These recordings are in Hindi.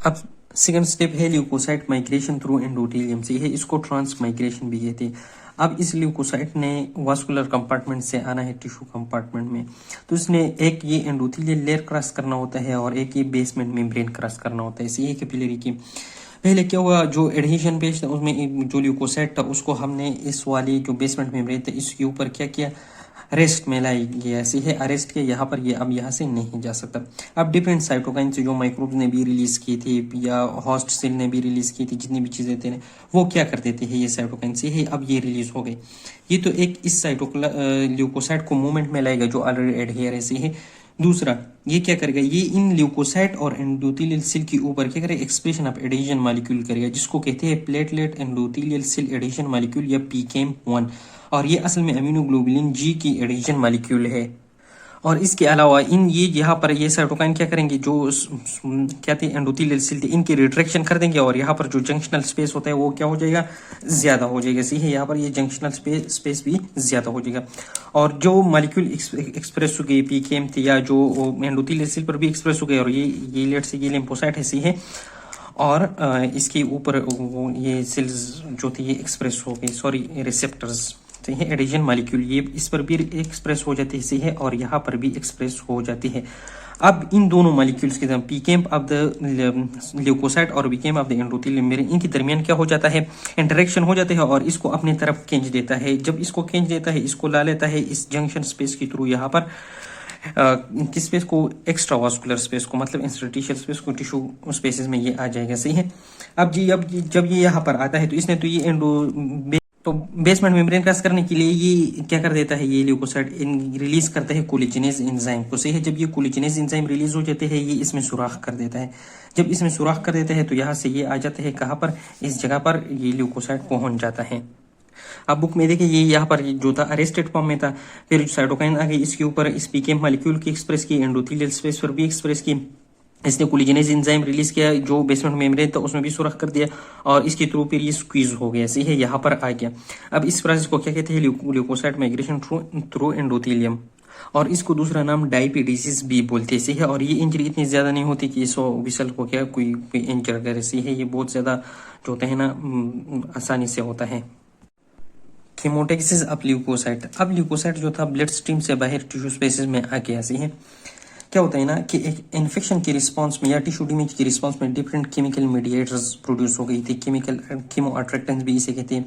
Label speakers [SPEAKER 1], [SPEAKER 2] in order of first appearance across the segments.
[SPEAKER 1] अब सेकंड स्टेप है ल्यूकोसाइट माइग्रेशन थ्रू एंडोथेलियम से, है इसको ट्रांस माइग्रेशन भी कहते हैं। अब इस ल्यूकोसाइट ने वास्कुलर कंपार्टमेंट से आना है टिश्यू कंपार्टमेंट में, तो इसने एक ये एंडोथेलियल लेयर क्रॉस करना होता है और एक ये बेसमेंट मेम्ब्रेन क्रॉस करना होता है। इसे ये कैपिलरी की पहले क्या हुआ, जो एडहेशन पेज था उसमें जो ल्यूकोसाइट था उसको हमने इस वाली जो बेसमेंट मेम्ब्रेन था इसके ऊपर क्या किया, रेस्ट में लाई गया, ऐसे है अरेस्ट किया यहाँ पर, ये अब यहाँ से नहीं जा सकता। अब डिफरेंट साइटोकाइन से जो माइक्रोब्स ने भी रिलीज की थी या होस्ट सेल ने भी रिलीज की थी, जितनी भी चीजें थे वो क्या कर देते हैं, ये साइटोकाइन से है अब ये रिलीज हो गई। ये तो एक इस ल्यूकोसाइट को मूवमेंट में लाएगा जो ऑलरेडी एडहेयर ऐसे है। दूसरा ये क्या करेगा, ये इन ल्यूकोसाइट और एंडोथेलियल सेल के ऊपर क्या करेगा, एक्सप्रेशन ऑफ एडेशन मॉलिक्यूल करेगा, जिसको कहते हैं platelet endothelial cell adhesion molecule या PKM1। और ये असल में अमीनोग्लोबुलिन G की एडेशन मॉलिक्यूल है। और इसके अलावा इन ये यहाँ पर ये साइटोकाइन क्या करेंगे, जो क्या थे एंडोथेलियल सेल थे इनकी रिट्रैक्शन कर देंगे और यहाँ पर जो जंक्शनल स्पेस होता है वो क्या हो जाएगा, ज्यादा हो जाएगा। सही है, यहाँ पर ये जंक्शनल स्पेस भी ज्यादा हो जाएगा। और जो मॉलिक्यूल एक्सप्रेस हो गई PKM थे या जो एंडोथेलियल सेल पर भी एक्सप्रेस हो गए, और ये लेट से ये लिम्फोसाइट है, सही है, और इसके ऊपर ये सेल्स जो थी ये एक्सप्रेस हो गई, सॉरी रिसेप्टर्स है एडेशन मॉलिक्यूल, ये इस पर भी एक्सप्रेस हो जाती है, सही है, और यहाँ पर भी एक्सप्रेस हो जाती है। अब इन दोनों मॉलिक्यूल्स के दरमियान PKM ऑफ द ल्यूकोसाइट और PKM of the endothelial membrane, इनके दरमियान क्या हो जाता है, इंटरेक्शन हो जाता है और इसको अपनी तरफ खींच देता है। जब इसको खींच देता है, इसको ला लेता है इस जंक्शन स्पेस के थ्रू यहाँ पर किस स्पेस को, एक्स्ट्रा वास्कुलर स्पेस को, मतलब इंटरस्टिशियल स्पेस को, टिश्यू स्पेसेस में ये आ जाएगा, सही है। अब जब ये यहाँ पर आता है तो इसने तो ये तो बेसमेंट मेम्ब्रेन क्रॉस करने के लिए ये क्या कर देता है, ये ल्यूकोसाइट रिलीज करता है कोलिजिनेज एंजाइम को, सही है। जब ये कोलिजिनेज एंजाइम रिलीज हो जाते हैं, ये इसमें सुराख कर देता है। जब इसमें सुराख कर देता है तो यहाँ से ये आ जाता है कहाँ पर, इस जगह पर ये ल्यूकोसाइट पहुंच जाता है। अब बुक में देखिए ये यहाँ पर जो था अरेस्टेड फॉर्म में था, फिर साइटोकाइन आ गई, इसके ऊपर इस PKM मॉलिक्यूल की एक्सप्रेस की, एंडोथेलियल स्पेस पर भी एक्सप्रेस की, इसने कोलिजिनेज एंजाइम रिलीज किया, जो बेसमेंट मेम्ब्रेन था उसमें भी सुरख कर दिया और इसके थ्रू फिर ये स्क्वीज हो गया, सही है, यहाँ पर आ गया। अब इस प्रोसेस को क्या कहते हैं, ल्यूकोसाइट माइग्रेशन थ्रू एंडोथेलियम, और इसको दूसरा नाम डायबिटीज भी बोलते हैं, सही है। और ये इंजरी इतनी ज्यादा नहीं होती कि इसको विसल हो गया कोई इंजर करे, सही है, ये बहुत ज्यादा जो होता है ना आसानी से होता है। कीमोटेक्सिस ऑफ ल्यूकोसाइट, अब ल्यूकोसाइट जो था ब्लड स्ट्रीम से बाहर टिश्यू स्पेसेस में आ गया, सही है। क्या होता है ना कि एक इन्फेक्शन की रिस्पांस में या टिश्यू डैमेज की रिस्पांस में डिफरेंट केमिकल मीडिएटर्स प्रोड्यूस हो गई थी, कीमो अट्रैक्टेंट्स भी इसे कहते हैं,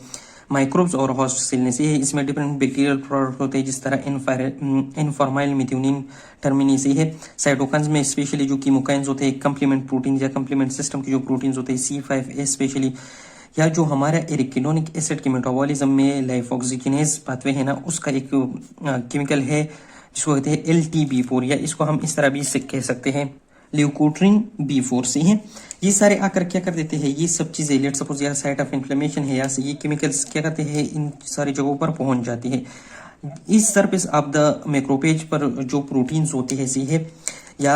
[SPEAKER 1] माइक्रोब्स और होस्ट सेल से है। इसमें डिफरेंट बैक्टीरियल प्रोडक्ट होते हैं, जिस तरह इनफॉर्माइल मिथ्योनिन टर्मिनी से है। साइटोकाइन्स में स्पेशली जो कीमोकाइन्स होते हैं, कंप्लीमेंट प्रोटीन या कंप्लीमेंट सिस्टम के जो प्रोटीन्स होते हैं C5A स्पेशली, या जो हमारा एरिकिनोनिक एसिड के मेटाबॉलिज्म में लाइफोक्सिजिनेज पाथवे है ना, उसका एक केमिकल है जिसको कहते हैं LTB4, या इसको हम इस तरह भी कह सकते हैं ल्यूकोट्रिन B4, से है। ये सारे आकर क्या कर देते हैं, ये सब चीजें लेट सपोज या साइट ऑफ इन्फ्लेमेशन है, या से ये केमिकल्स क्या करते हैं, इन सारी जगहों पर पहुंच जाती है। इस सरफेस ऑफ द मैक्रोपेज पर जो प्रोटीन्स होते हैं, सही है, या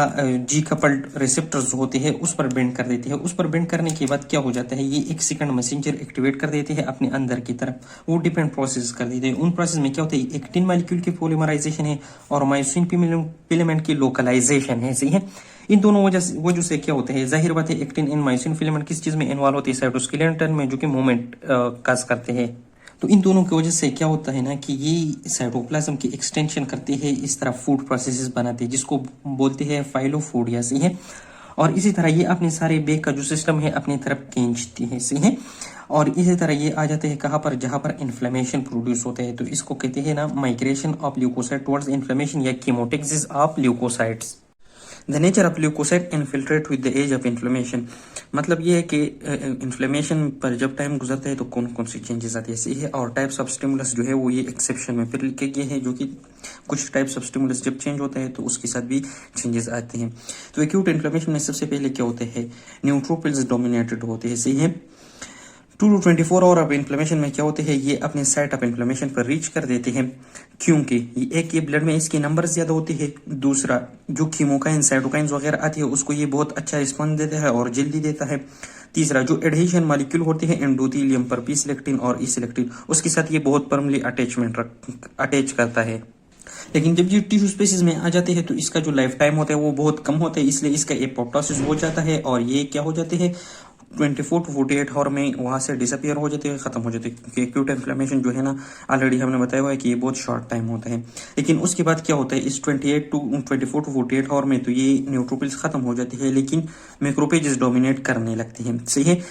[SPEAKER 1] G कपल्ड रिसेप्टर्स होते हैं, उस पर बेंड कर देते हैं। उस पर बेंड करने के बाद क्या हो जाता है, ये एक सेकंड मैसेंजर एक्टिवेट कर देते हैं अपने अंदर की तरफ, वो डिफरेंट प्रोसेस कर देते हैं। उन प्रोसेस में क्या होता है, एक्टिन मॉलिक्यूल की पॉलीमराइजेशन है और मायोसिन फिलामेंट की लोकलाइजेशन है, सही है। इन दोनों वजह से क्या होता है, जाहिर बात है एक्टिन इन मायोसिन फिलामेंट किस चीज में इन्वॉल्व होती है, साइटोस्केलेटन में, जो कि मूवमेंट काज करते हैं। तो इन दोनों की वजह से क्या होता है ना कि ये साइटोप्लाज्म की एक्सटेंशन करते हैं, इस तरह फूड प्रोसेसेस बनाते हैं, जिसको बोलते हैं फाइलोफोडिया, सही है। और इसी तरह ये अपने सारे बेग का जो सिस्टम है अपनी तरफ खींचती है, सही है। और इसी तरह ये आ जाते हैं कहाँ पर, जहां पर इन्फ्लेमेशन प्रोड्यूस होते हैं, तो इसको कहते हैं ना migration of leukocyte towards inflammation या chemotaxis of leukocytes. The nature of leukocyte infiltrate with the age of inflammation, मतलब ये है कि इन्फ्लेमेशन पर जब टाइम गुजरता है तो कौन कौन सी चेंजेस आती है, सही है। और टाइप्स ऑफ स्टिमुलस जो है वो ये एक्सेप्शन में फिर लिखे गए हैं, जो कि कुछ टाइप्स ऑफ स्टिमुलस जब चेंज होता है तो उसके साथ भी चेंजेस आते हैं। तो एक्यूट इन्फ्लेमेशन में सबसे पहले क्या होते हैं, न्यूट्रोफिल्स डोमिनेटेड होते हैं, सही है। 2 to 24 आवर ऑफ इन्फ्लेमेशन में क्या होते हैं, ये अपने साइट ऑफ इन्फ्लेमेशन पर रीच कर देते हैं, क्योंकि एक ये ब्लड में इसकी नंबर ज्यादा होती है, दूसरा जो कीमोकाइन साइटोकाइन्स वगैरह आती है उसको ये बहुत अच्छा रिस्पॉन्स देता है और जल्दी देता है, तीसरा जो एडहेशन मॉलिक्यूल होते हैं एंडोथेलियम पर P-सेलेक्टिन और E-सेलेक्टिन, उसके साथ ये बहुत फर्मली अटैच करता है।
[SPEAKER 2] लेकिन जब ये टिश्यू स्पेसिस में आ जाते हैं तो इसका जो लाइफ टाइम होता है वो बहुत कम होता है, इसलिए इसका एपोप्टोसिस हो जाता है और ये क्या हो जाते हैं 24 टू 48 आवर में वहां से डिसअपियर हो जाते हैं, खत्म हो जाते हैं। क्योंकि एक्यूट इन्फ्लेमेशन जो है ना, ऑलरेडी हमने बताया हुआ है कि ये बहुत शॉर्ट टाइम होता है। लेकिन उसके बाद क्या होता है, इस 24 टू 48 आवर में तो ये न्यूट्रोफिल्स खत्म हो जाती है, लेकिन मैक्रोफेजेस डोमिनेट करने लगते हैं। सही है,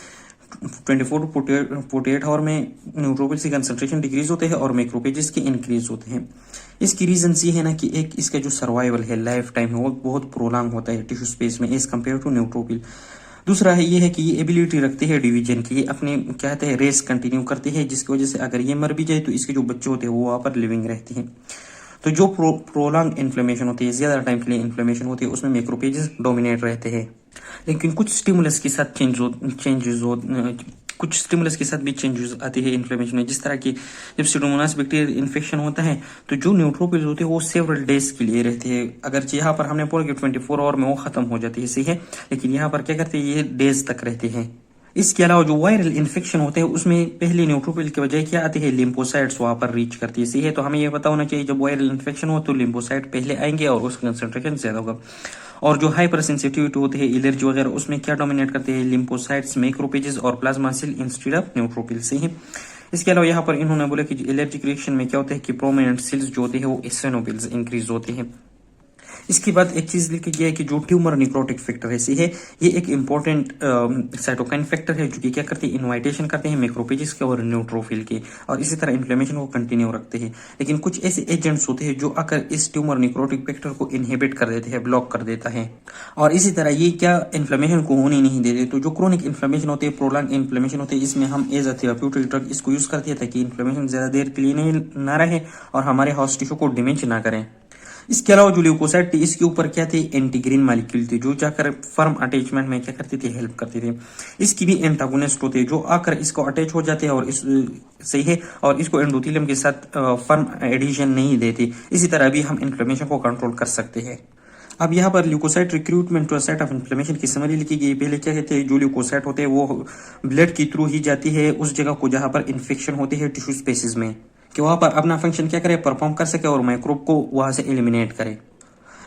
[SPEAKER 2] 24 टू 48 आवर में न्यूट्रोफिल्स की कंसंट्रेशन डिक्रीज होते हैं और मैक्रोफेजेस के इंक्रीज होते हैं। इसकी रीजन ये है ना कि एक इसका जो सर्वाइवल है, लाइफ टाइम है, वो बहुत प्रोलॉन्ग होता है टिश्यू स्पेस में एज कम्पेयर टू न्यूट्रोफिल। दूसरा है ये है कि ये एबिलिटी रखती है डिवीजन की, ये अपने क्या कहते हैं रेस कंटिन्यू करती है, जिसकी वजह से अगर ये मर भी जाए तो इसके जो बच्चे होते हैं वो वहां पर लिविंग रहते हैं। तो जो प्रोलॉन्ग इन्फ्लेमेशन होती है, ज्यादा टाइम के लिए इन्फ्लेमेशन होती है, उसमें मैक्रोफेजेस डोमिनेट रहते हैं। लेकिन कुछ स्टिमुलस के साथ कुछ स्टिमुलस के साथ भी चेंजेस आते हैं इन्फ्लेमेशन में। जिस तरह की जब सीडोमोनास बैक्टीरियल इन्फेक्शन होता है तो जो न्यूट्रोफिल्स होते हैं वो सेवरल डेज के लिए रहते हैं। अगर यहाँ पर हमने बोला कि 24 आवर में वो खत्म हो जाती है, सही है, लेकिन यहाँ पर क्या करते हैं, ये डेज तक रहते हैं। इसके अलावा जो वायरल इन्फेक्शन होते हैं उसमें पहले न्यूट्रोफिल के बजाय क्या आते हैं, लिम्फोसाइट्स वहां पर रीच करती है, सही है। तो हमें यह पता होना चाहिए जब वायरल इन्फेक्शन हो तो लिम्फोसाइट पहले आएंगे और उसका कंसंट्रेशन ज्यादा होगा। और जो हाइपर सेंसिटिविटी होती है, एलर्जी वगैरह, उसमें क्या डोमिनेट करते हैं, लिम्फोसाइट्स, मैक्रोफेजेस और plasma cell instead of neutrophil, सही है। इसके अलावा यहाँ पर इन्होंने बोला कि एलर्जिक रिएक्शन में क्या होता है कि प्रोमिनेंट सेल्स जो होते हैं वो एसिनोफिल्स इंक्रीज होते हैं। इसके बाद एक चीज लिखी गया है कि जो ट्यूमर निक्रोटिक फैक्टर है, सही है, ये एक इंपॉर्टेंट साइटोकाइन फैक्टर है जो कि क्या करते हैं, इनवाइटेशन करते हैं मैक्रोफेजेस के और न्यूट्रोफिल के, और इसी तरह इन्फ्लेमेशन को कंटिन्यू रखते हैं। लेकिन कुछ ऐसे एजेंट्स होते हैं जो आकर इस ट्यूमर निक्रोटिक फैक्टर को इनहिबिट कर देते हैं, ब्लॉक कर देता है, और इसी तरह ये क्या इन्फ्लेमेशन को होने नहीं देते। तो जो क्रोनिक इन्फ्लेमेशन होते हैं, प्रोलॉन्ग इन्फ्लेमेशन होते हैं, इसमें हम एज अ थेराप्यूटिक ड्रग इसको यूज करते हैं ताकि इन्फ्लेमेशन ज्यादा देर के लिए नहीं ना रहे और हमारे हॉस्ट टिश्यू को डैमेज ना करें। इसके अलावा जो ल्यूकोसाइट थी इसके ऊपर क्या थे, एंटीग्रीन मॉलिक्यूल थे जो जाकर फर्म अटैचमेंट में क्या करते थे, हेल्प करते थे। इसकी भी एंटागोनिस्ट होते हैं जो आकर इसको अटैच हो जाते हैं और इस सही है, और इसको एंडोथेलियम के साथ फर्म एडिशन नहीं देते। इसी तरह भी हम इन्फ्लेमेशन को कंट्रोल कर सकते हैं। अब यहाँ पर leukocyte recruitment to site of inflammation की समरी लिखी गई। पहले क्या कहते हैं, जो ल्यूकोसाइट होते हैं वो ब्लड के थ्रू ही जाती है उस जगह को जहां पर इन्फेक्शन होती है टिश्यू स्पेसिस में, कि वहां पर अपना फंक्शन क्या करे, परफॉर्म कर सके और माइक्रोब को वहां से एलिमिनेट करे।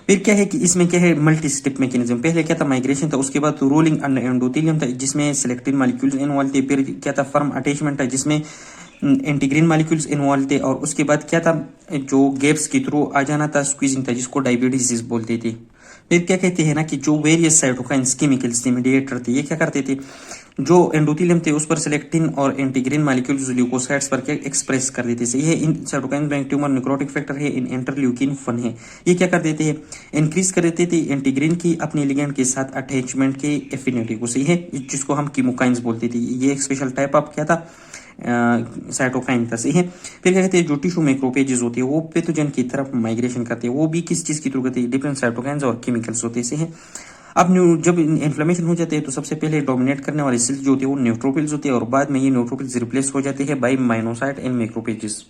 [SPEAKER 2] फिर क्या है कि इसमें क्या है, मल्टी स्टेप मैकेनिज्म। पहले क्या था, माइग्रेशन था, उसके बाद रोलिंग एंडोथेलियम था जिसमें सिलेक्टिन मॉलिक्यूल्स इन्वॉल्व थे। फिर क्या था, फर्म अटैचमेंट था जिसमें एंटीग्रीन मॉलिक्यूल्स इन्वॉल्व थे, और उसके बाद क्या था, जो गैप्स के थ्रू आ जाना था, स्क्वीजिंग था, जिसको डायबिटीज बोलते थे। फिर क्या कहते हैं ना कि जो वेरियस साइटोकाइंस केमिकल्स थे, मीडिएटर थे, ये क्या करते थे, जो एंडोथेलियम थे उस पर सिलेक्टिन और एंटीग्रीन मॉलिक्यूल्स ल्यूकोसाइट्स पर क्या एक्सप्रेस कर देते थे। ये इन साइटोकाइन में ट्यूमर निक्रोटिक फैक्टर है, इन इंटरल्यूकिन 1 है। ये क्या कर देते हैं, इंक्रीज कर देते थे एंटीग्रीन की अपने लिगेंड के साथ अटैचमेंट के एफिनिटी को, सही है, जिसको हम कीमोकाइंस बोलते थे। ये एक स्पेशल टाइप ऑफ क्या था, साइटोकाइन था, सही है। फिर क्या कहते हैं, जो टिश्यू मैक्रोफेजेस होती है वो पैथोजन की तरफ माइग्रेशन करते हैं, वो भी किस चीज की थ्रू करते हैं, डिफरेंट साइटोकाइंस और केमिकल्स होते हैं, सही है। अब जब इन्फ्लेमेशन हो जाते हैं तो सबसे पहले डोमिनेट करने वाले सेल्स जो होते हैं वो न्यूट्रोफिल्स होते हैं, और बाद में ये न्यूट्रोफिल्स रिप्लेस हो जाते हैं बाय माइनोसाइट एंड मैक्रोफेजेस।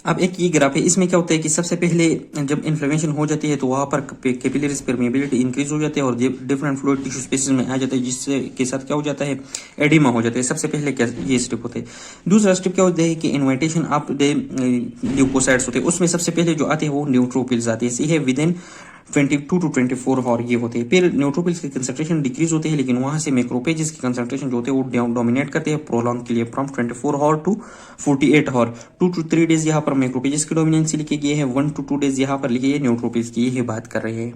[SPEAKER 2] अब एक ये ग्राफ है, इसमें क्या होता है कि सबसे पहले जब इन्फ्लेमेशन हो जाती है तो वहां पर कैपिलरीज परमेबिलिटी इंक्रीज हो जाती है और डिफरेंट फ्लूइड टिश्यू स्पेसिस में आ जाता है, जिससे के साथ क्या हो जाता है, एडिमा हो जाता है। सबसे पहले क्या ये स्टेप होता है। दूसरा स्टेप क्या होता है कि इन्वाइटेशन ऑफ द ल्यूकोसाइट्स होते हैं, उसमें सबसे पहले जो आते हैं वो न्यूट्रोफिल्स आते हैं, सही है, विद इन 22 टू 24 और ये होते हैं। फिर न्यूट्रोफिल्स की कंसंट्रेशन डिक्रीज होते हैं, लेकिन वहां से मैक्रोफेजेस की कंसंट्रेशन जो होते हैं वो डोमिनेट करते हैं प्रोलॉन्ग के लिए, from 24 hour to 48 hour. 2 to 3 days यहाँ पर मैक्रोफेजेस की डोमिनेंसी लिखी गई है, 1 to 2 डेज यहाँ पर लिखी है न्यूट्रोफिल्स की, ये बात कर रहे हैं।